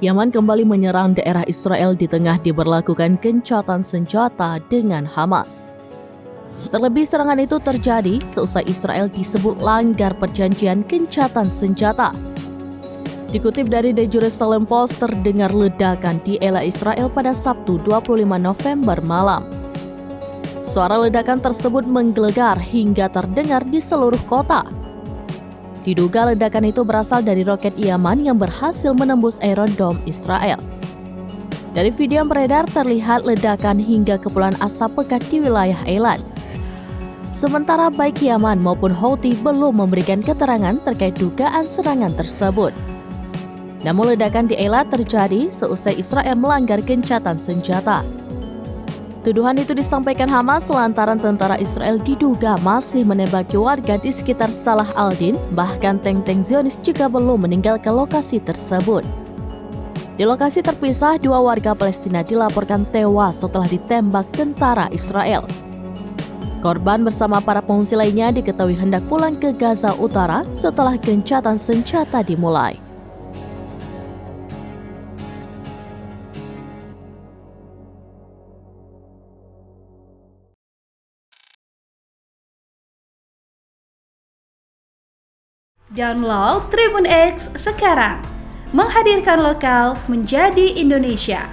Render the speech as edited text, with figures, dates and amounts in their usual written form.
Yaman kembali menyerang daerah Israel di tengah diberlakukan gencatan senjata dengan Hamas. Terlebih serangan itu terjadi seusai Israel disebut langgar perjanjian gencatan senjata. Dikutip dari The Jerusalem Post, terdengar ledakan di Ela Israel pada Sabtu 25 November malam. Suara ledakan tersebut menggelegar hingga terdengar di seluruh kota. Diduga ledakan itu berasal dari roket Yaman yang berhasil menembus Iron Dome Israel. Dari video yang beredar terlihat ledakan hingga kepulan asap pekat di wilayah Eilat. Sementara baik Yaman maupun Houthi belum memberikan keterangan terkait dugaan serangan tersebut. Namun ledakan di Eilat terjadi seusai Israel melanggar gencatan senjata. Tuduhan itu disampaikan Hamas lantaran tentara Israel diduga masih menembaki warga di sekitar Salah al-Din, bahkan tank-tank Zionis juga belum meninggalkan lokasi tersebut. Di lokasi terpisah, 2 warga Palestina dilaporkan tewas setelah ditembak tentara Israel. Korban bersama para pengungsi lainnya diketahui hendak pulang ke Gaza Utara setelah gencatan senjata dimulai. Download Tribun X sekarang, menghadirkan lokal menjadi Indonesia.